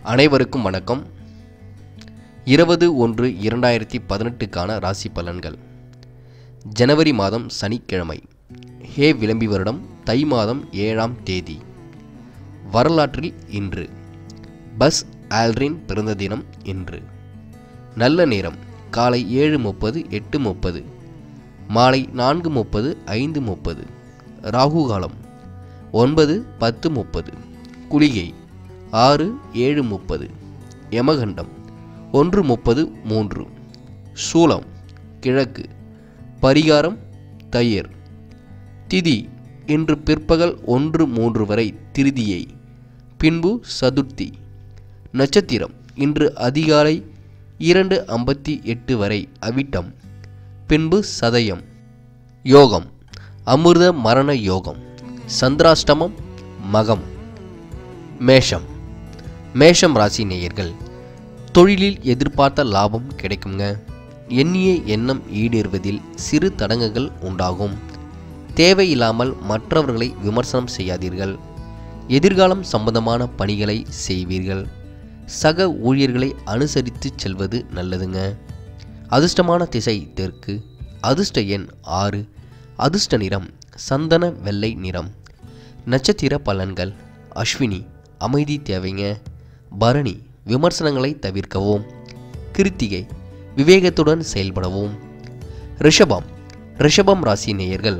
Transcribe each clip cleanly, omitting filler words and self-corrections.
அனைவருக்கும் வணக்கம். 20/1/2018க்கான ராசி பலன்கள். ஜனவரி மாதம் சனிக்கிழமை. ஹே விளம்பி வருடம் தை மாதம் 7ஆம் தேதி. வரலாற்றில் இன்று பஸ் ஆல்ட்ரின் பிறந்த தினம் இன்று. நல்ல நேரம் காலை 7:30 8:30, மாலை 4:30 5:30. ராகு காலம் 9:10:30, குளிகை 6:7:30, யமகண்டம் 1:30 3, சூலம் கிழக்கு, பரிகாரம் தயிர். திதி இன்று பிற்பகல் 1:03 வரை திருதியை, பின்பு சதுர்த்தி. நட்சத்திரம் இன்று அதிகாலை 2:58 வரை அவிட்டம், பின்பு சதயம். யோகம் அமிர்த மரண யோகம். சந்திராஷ்டமம் மகம். மேஷம் ராசி நேயர்கள், தொழிலில் எதிர்பார்த்த லாபம் கிடைக்குங்க. எண்ணிய எண்ணம் ஈடேறுவதில் சிறு தடங்கல்கள் உண்டாகும். தேவையில்லாமல் மற்றவர்களை விமர்சனம் செய்யாதீர்கள். எதிர்காலம் சம்பந்தமான பணிகளை செய்வீர்கள். சக ஊழியர்களை அனுசரித்து செல்வது நல்லதுங்க. அதிர்ஷ்டமான திசை தெற்கு. அதிர்ஷ்ட எண் 6. அதிர்ஷ்ட நிறம் சந்தன வெள்ளை நிறம். நட்சத்திர பலன்கள். அஸ்வினி அமைதி தேவைங்க. பரணி விமர்சனங்களை தவிர்க்கவும். கிருத்திகை விவேகத்துடன் செயல்படவும். ரிஷபம் ராசி நேயர்கள்,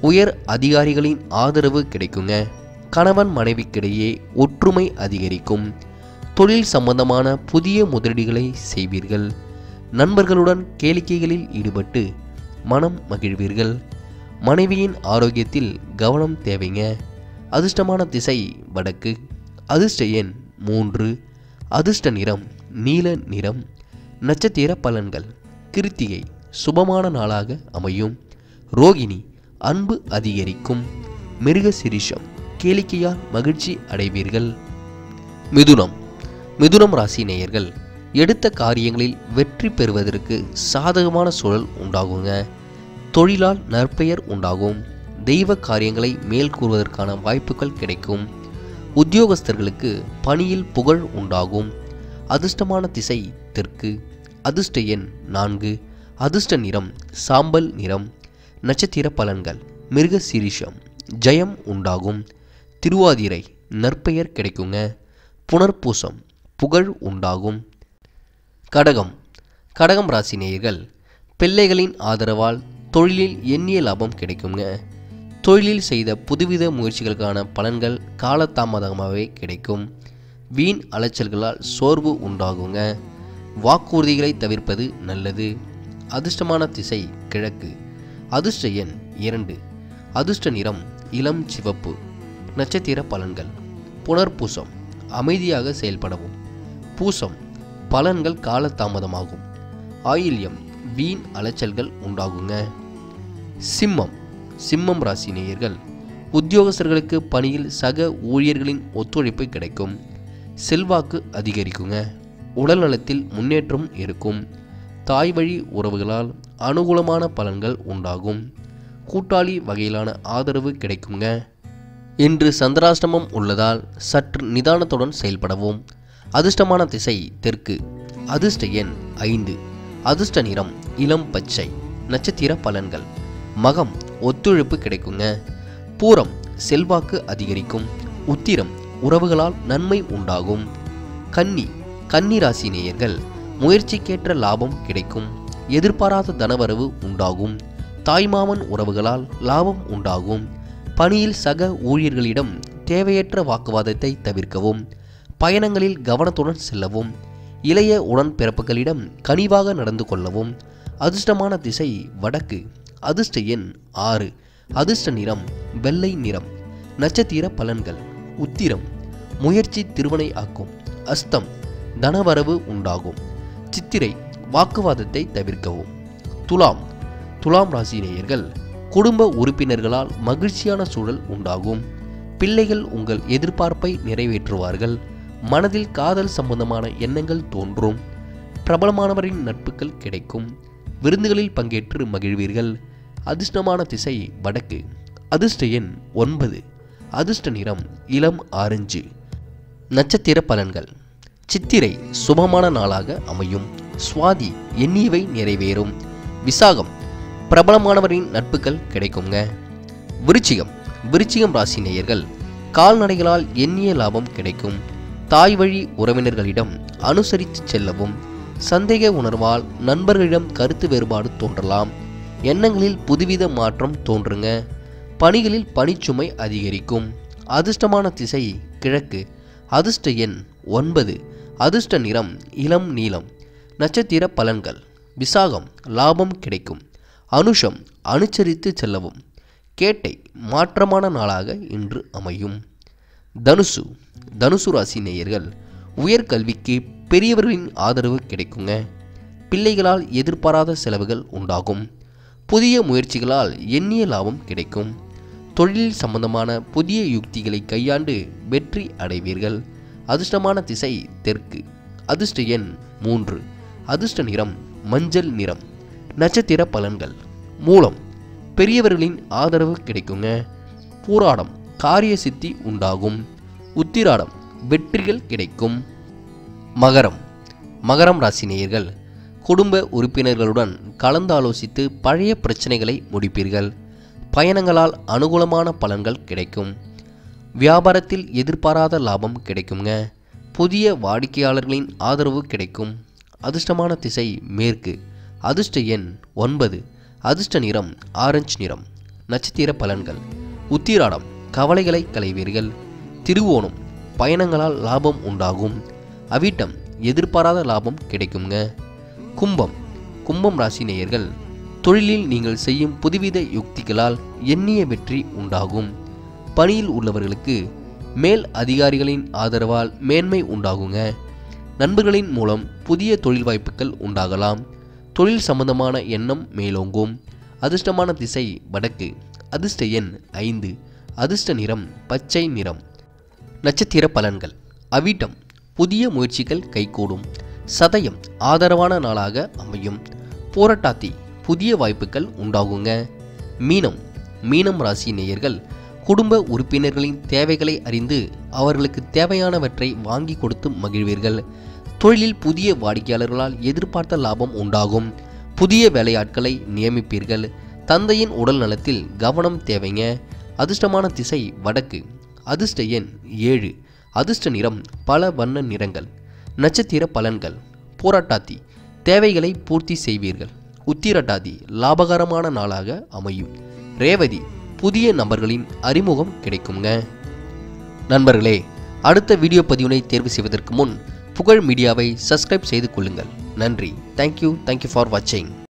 உயர் அதிகாரிகளின் ஆதரவு கிடைக்குங்க. கணவன் மனைவிக்கிடையே ஒற்றுமை அதிகரிக்கும். தொழில் சம்பந்தமான புதிய முதலீடுகளை செய்வீர்கள். நண்பர்களுடன் கேளிக்கைகளில் ஈடுபட்டு மனம் மகிழ்வீர்கள். மனைவியின் ஆரோக்கியத்தில் கவனம் தேவைங்க. அதிர்ஷ்டமான திசை வடக்கு. அதிர்ஷ்ட எண் 3. அதிர்ஷ்ட நிறம் நீல நிறம். நட்சத்திர பலன்கள். கிருத்திகை சுபமான நாளாக அமையும். ரோகிணி அன்பு அதிகரிக்கும். மிருகசிரிஷம் கேளிக்கையால் மகிழ்ச்சி அடைவீர்கள். மிதுனம் ராசி நேயர்கள், எடுத்த காரியங்களில் வெற்றி பெறுவதற்கு சாதகமான சூழல் உண்டாகுங்க. தொழிலால் நற்பெயர் உண்டாகும். தெய்வ காரியங்களை மேல் கூறுவதற்கான வாய்ப்புகள் கிடைக்கும். உத்தியோகஸ்தர்களுக்கு பணியில் புகழ் உண்டாகும். அதிர்ஷ்டமான திசை தெற்கு. அதிர்ஷ்ட எண் 4. அதிர்ஷ்ட நிறம் சாம்பல் நிறம். நட்சத்திர பலன்கள். மிருகசீரிஷம் ஜெயம் உண்டாகும். திருவாதிரை நற்பெயர் கிடைக்குங்க. புனர்பூசம் புகழ் உண்டாகும். கடகம் ராசி நேயர்கள், பிள்ளைகளின் ஆதரவால் தொழிலில் எண்ணிய லாபம் கிடைக்குங்க. தொழிலில் செய்த புதுவித முயற்சிகளுக்கான பலன்கள் காலதாமதமாகவே கிடைக்கும். வீண் அலைச்சல்களால் சோர்வு உண்டாகுங்க. வாக்குறுதிகளை தவிர்ப்பது நல்லது. அதிர்ஷ்டமான திசை கிழக்கு. அதிர்ஷ்ட எண் 2. அதிர்ஷ்ட நிறம் இளம் சிவப்பு. நட்சத்திர பலன்கள். புனர்பூசம் அமைதியாக செயல்படவும். பூசம் பலன்கள் காலதாமதமாகும். ஆயில்யம் வீண் அலைச்சல்கள் உண்டாகுங்க. சிம்மம் ராசி நேயர்கள், உத்தியோகஸ்தர்களுக்கு பணியில் சக ஊழியர்களின் ஒத்துழைப்பு கிடைக்கும். செல்வாக்கு அதிகரிக்குங்க. உடல் நலத்தில் முன்னேற்றம் இருக்கும். தாய் வழி உறவுகளால் அனுகூலமான பலன்கள் உண்டாகும். கூட்டாளி வகையிலான ஆதரவு கிடைக்குங்க. இன்று சந்திராஷ்டமம் உள்ளதால் சற்று நிதானத்துடன் செயல்படவும். அதிர்ஷ்டமான திசை தெற்கு. அதிர்ஷ்ட எண் 5. அதிர்ஷ்ட நிறம் இளம் பச்சை. நட்சத்திர பலன்கள். மகம் ஒத்துழைப்பு கிடைக்குங்க. பூரம் செல்வாக்கு அதிகரிக்கும். உத்திரம் உறவுகளால் நன்மை உண்டாகும். கன்னி ராசி நேயர்கள், முயற்சிக்கேற்ற லாபம் கிடைக்கும். எதிர்பாராத தனவரவு உண்டாகும். தாய்மாமன் உறவுகளால் லாபம் உண்டாகும். பணியில் சக ஊழியர்களிடம் தேவையற்ற வாக்குவாதத்தை தவிர்க்கவும். பயணங்களில் கவனத்துடன் செல்லவும். இளைய உடன்பிறப்புகளிடம் கனிவாக நடந்து கொள்ளவும். அதிர்ஷ்டமான திசை வடக்கு. அதிர்ஷ்ட எண் 6. அதிர்ஷ்ட நிறம் வெள்ளை நிறம். நட்சத்திர பலன்கள். உத்திரம் முயற்சி திருவனை ஆக்கும். அஸ்தம் தனவரவு உண்டாகும். சித்திரை வாக்குவாதத்தை தவிர்க்கவும். துலாம் ராசி நேயர்கள், குடும்ப உறுப்பினர்களால் மகிழ்ச்சியான சூழல் உண்டாகும். பிள்ளைகள் உங்கள் எதிர்பார்ப்பை நிறைவேற்றுவார்கள். மனதில் காதல் சம்பந்தமான எண்ணங்கள் தோன்றும். பிரபலமானவரின் நட்புகள் கிடைக்கும். விருந்துகளில் பங்கேற்று மகிழ்வீர்கள். அதிர்ஷ்டமான திசை வடக்கு. அதிர்ஷ்ட எண் 9. அதிர்ஷ்ட நிறம் இளம் ஆரஞ்சு. நட்சத்திர பலன்கள். சித்திரை சுபமான நாளாக அமையும். சுவாதி எண்ணியவை நிறைவேறும். விசாகம் பிரபலமானவரின் நட்புகள் கிடைக்குங்க. விருச்சிகம் ராசி நேயர்கள் கால்நடைகளால் எண்ணிய லாபம் கிடைக்கும். தாய் வழி உறவினர்களிடம் அனுசரித்து செல்லவும். சந்தேக உணர்வால் நண்பர்களிடம் கருத்து வேறுபாடு தோன்றலாம். எண்ணங்களில் புதுவித மாற்றம் தோன்றுங்க. பணிகளில் பணிச்சுமை அதிகரிக்கும். அதிர்ஷ்டமான திசை கிழக்கு. அதிர்ஷ்ட எண் 9. அதிர்ஷ்ட நிறம் இளம் நீலம். நட்சத்திர பலன்கள். விசாகம் லாபம் கிடைக்கும். அனுஷம் அனுசரித்து செல்லவும். கேட்டை மாற்றமான நாளாக இன்று அமையும். தனுசு ராசி நேயர்கள் உயர்கல்விக்கு பெரியவர்களின் ஆதரவு கிடைக்குங்க. பிள்ளைகளால் எதிர்பாராத செலவுகள் உண்டாகும். புதிய முயற்சிகளால் எண்ணிய லாபம் கிடைக்கும். தொழில் சம்பந்தமான புதிய யுக்திகளை கையாண்டு வெற்றி அடைவீர்கள். அதிர்ஷ்டமான திசை தெற்கு. அதிர்ஷ்ட எண் 3. அதிர்ஷ்ட நிறம் மஞ்சள் நிறம். நட்சத்திர பலன்கள். மூலம் பெரியவர்களின் ஆதரவு கிடைக்குங்க. பூராடம் காரிய சித்தி உண்டாகும். உத்திராடம் வெற்றிகள் கிடைக்கும். மகரம் ராசி நேயர்கள் குடும்ப உறுப்பினர்களுடன் கலந்தாலோசித்து பழைய பிரச்சனைகளை முடிப்பீர்கள். பயணங்களால் அனுகூலமான பலன்கள் கிடைக்கும். வியாபாரத்தில் எதிர்பாராத லாபம் கிடைக்குங்க. புதிய வாடிக்கையாளர்களின் ஆதரவு கிடைக்கும். அதிர்ஷ்டமான திசை மேற்கு. அதிர்ஷ்ட எண் 9. அதிர்ஷ்ட நிறம் ஆரஞ்சு நிறம். நட்சத்திர பலன்கள். உத்திராடம் கவலைகளை களைவீர்கள். திருவோணம் பயணங்களால் லாபம் உண்டாகும். அவிட்டம் எதிர்பாராத லாபம் கிடைக்குங்க. கும்பம் ராசி நேயர்கள் தொழிலில் நீங்கள் செய்யும் புதுவித யுக்திகளால் எண்ணிய வெற்றி உண்டாகும். பணியில் உள்ளவர்களுக்கு மேல் அதிகாரிகளின் ஆதரவால் மேன்மை உண்டாகுங்க. நண்பர்களின் மூலம் புதிய தொழில் வாய்ப்புகள் உண்டாகலாம். தொழில் சம்பந்தமான எண்ணம் மேலோங்கும். அதிர்ஷ்டமான திசை வடக்கு. அதிர்ஷ்ட எண் 5. அதிர்ஷ்ட நிறம் பச்சை நிறம். நட்சத்திர பலன்கள். அவிட்டம் புதிய முயற்சிகள் கைகூடும். சதயம் ஆதரவான நாளாக அமையும். போராட்டாத்தி புதிய வாய்ப்புகள் உண்டாகுங்க. மீனம் ராசி நேயர்கள் குடும்ப உறுப்பினர்களின் தேவைகளை அறிந்து அவர்களுக்கு தேவையானவற்றை வாங்கி கொடுத்து மகிழ்வீர்கள். தொழிலில் புதிய வாடிக்கையாளர்களால் எதிர்பார்த்த லாபம் உண்டாகும். புதிய வேலையாட்களை நியமிப்பீர்கள். தந்தையின் உடல் நலத்தில் கவனம் தேவைங்க. அதிர்ஷ்டமான திசை வடக்கு. அதிர்ஷ்ட எண் 7. அதிர்ஷ்ட நிறம் பல வண்ண நிறங்கள். நட்சத்திர பலன்கள். போராட்டாத்தி தேவைகளை பூர்த்தி செய்வீர்கள். உத்திரட்டாதி லாபகரமான நாளாக அமையும். ரேவதி புதிய நபர்களின் அறிமுகம் கிடைக்குங்க. நண்பர்களே, அடுத்த வீடியோ பதிவினை தேர்வு செய்வதற்கு முன் புகழ் மீடியாவை சப்ஸ்கிரைப் செய்து கொள்ளுங்கள். நன்றி. தேங்க்யூ ஃபார் வாட்சிங்.